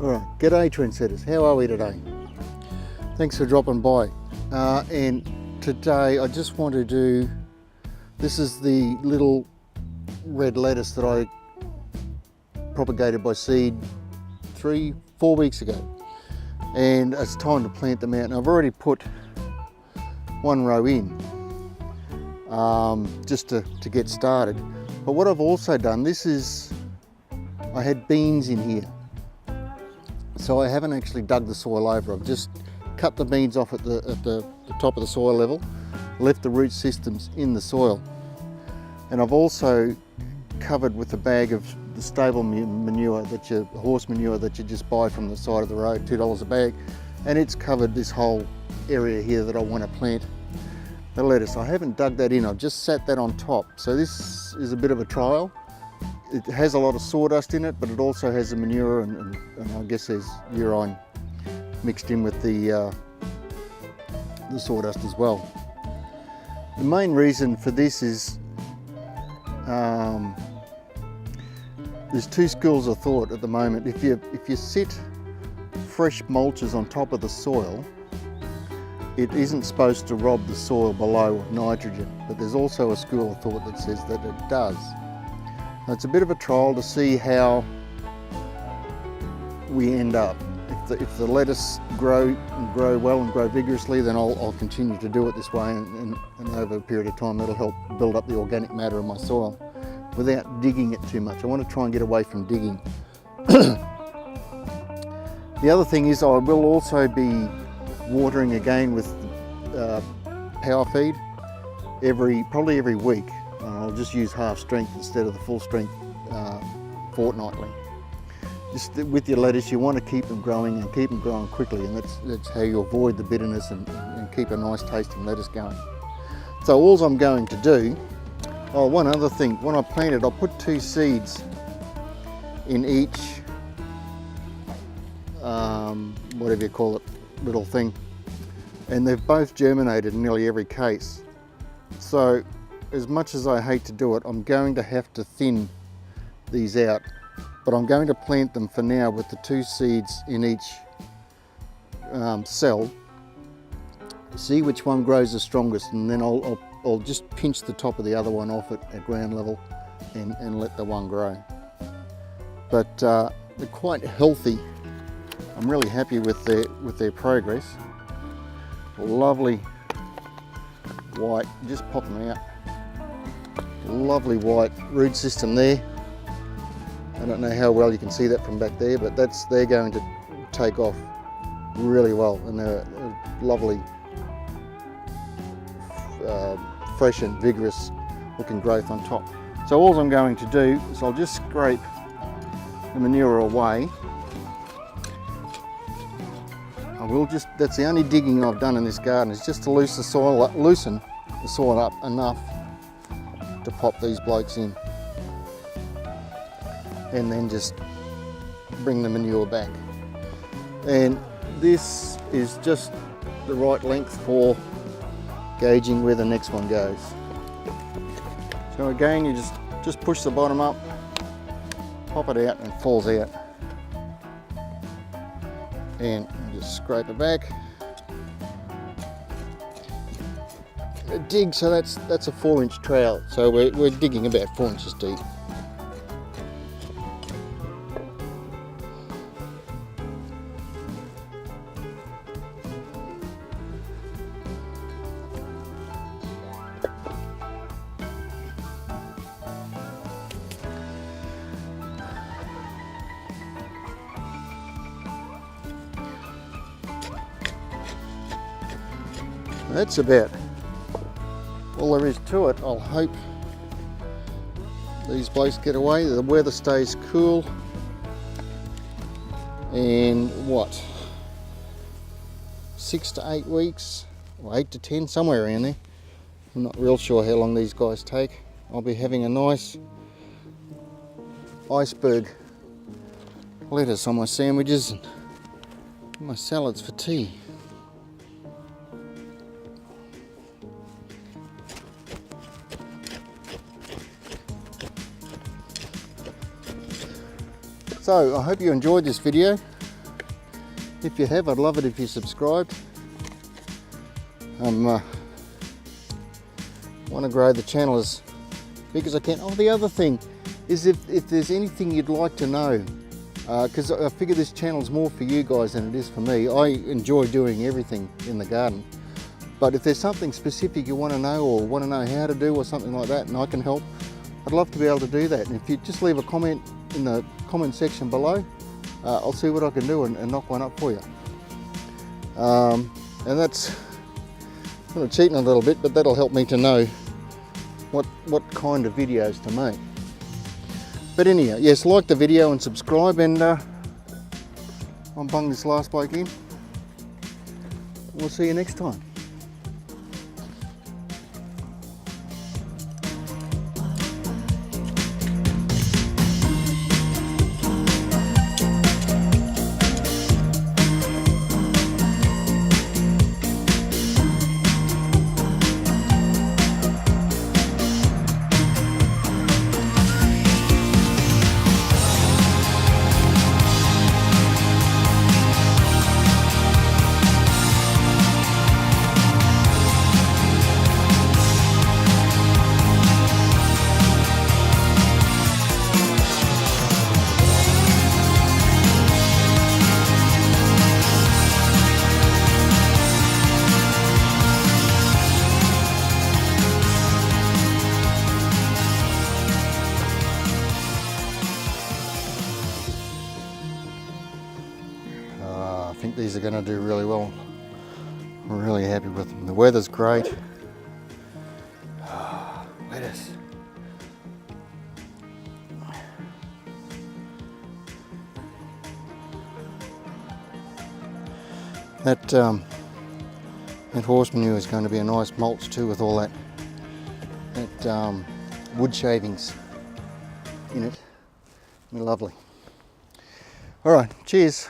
Alright, g'day trendsetters, how are we today? Thanks for dropping by. And today I just want to do, this is the little red lettuce that I propagated by seed 3-4 weeks ago. And it's time to plant them out. And I've already put one row in, just to get started. But what I've also done, this is, I had beans in here. So I haven't actually dug the soil over. I've just cut the beans off at the top of the soil level, left the root systems in the soil. And I've also covered with a bag of the stable manure, horse manure that you just buy from the side of the road, $2 a bag. And it's covered this whole area here that I want to plant the lettuce. I haven't dug that in, I've just sat that on top. So this is a bit of a trial. It has a lot of sawdust in it, but it also has the manure and I guess there's urine mixed in with the sawdust as well. The main reason for this is there's two schools of thought at the moment. If you sit fresh mulches on top of the soil, it isn't supposed to rob the soil below of nitrogen, but there's also a school of thought that says that it does. Now, it's a bit of a trial to see how we end up. If the lettuce grow well and grow vigorously, then I'll continue to do it this way, and over a period of time that'll help build up the organic matter in my soil without digging it too much. I want to try and get away from digging. The other thing is I will also be watering again with power feed probably every week. I'll just use half strength instead of the full strength fortnightly. Just with your lettuce, you want to keep them growing and keep them growing quickly, and that's how you avoid the bitterness and keep a nice tasting lettuce going. So all I'm going to do, one other thing, when I planted, I'll put 2 seeds in each, whatever you call it, little thing, and they've both germinated in nearly every case. So as much as I hate to do it, I'm going to have to thin these out, but I'm going to plant them for now with the 2 seeds in each cell, see which one grows the strongest, and then I'll just pinch the top of the other one off at ground level and let the one grow. But they're quite healthy. I'm really happy with their progress. Lovely white, just pop them out. Lovely white root system there. I don't know how well you can see that from back there, but they're going to take off really well, and they're a lovely, fresh and vigorous looking growth on top. So all I'm going to do is I'll just scrape the manure away. That's the only digging I've done in this garden, is just to loosen the soil up enough to pop these blokes in, and then just bring the manure back. And this is just the right length for gauging where the next one goes. So again, you just push the bottom up, pop it out, and it falls out. And just scrape it back. Dig, so that's a 4-inch trowel, so we're digging about 4 inches deep. That's about all there is to it. I'll hope these blokes get away, the weather stays cool, and 6 to 8 weeks, or 8 to 10, somewhere around there. I'm not real sure how long these guys take. I'll be having a nice iceberg lettuce on my sandwiches and my salads for tea. So I hope you enjoyed this video. If you have, I'd love it if you subscribed. Want to grow the channel as big as I can. Oh, the other thing is if there's anything you'd like to know, because I figure this channel's more for you guys than it is for me. I enjoy doing everything in the garden, but if there's something specific you want to know or want to know how to do or something like that and I can help, I'd love to be able to do that. And if you just leave a comment in the comment section below, I'll see what I can do and knock one up for you. And that's kind of cheating a little bit, but that'll help me to know what kind of videos to make. But anyhow, yes, like the video and subscribe, and I'll bung this last bloke in. We'll see you next time. I think these are going to do really well. I'm really happy with them. The weather's great. Lettuce. That horse manure is going to be a nice mulch too, with all that wood shavings in it. Lovely. All right, cheers.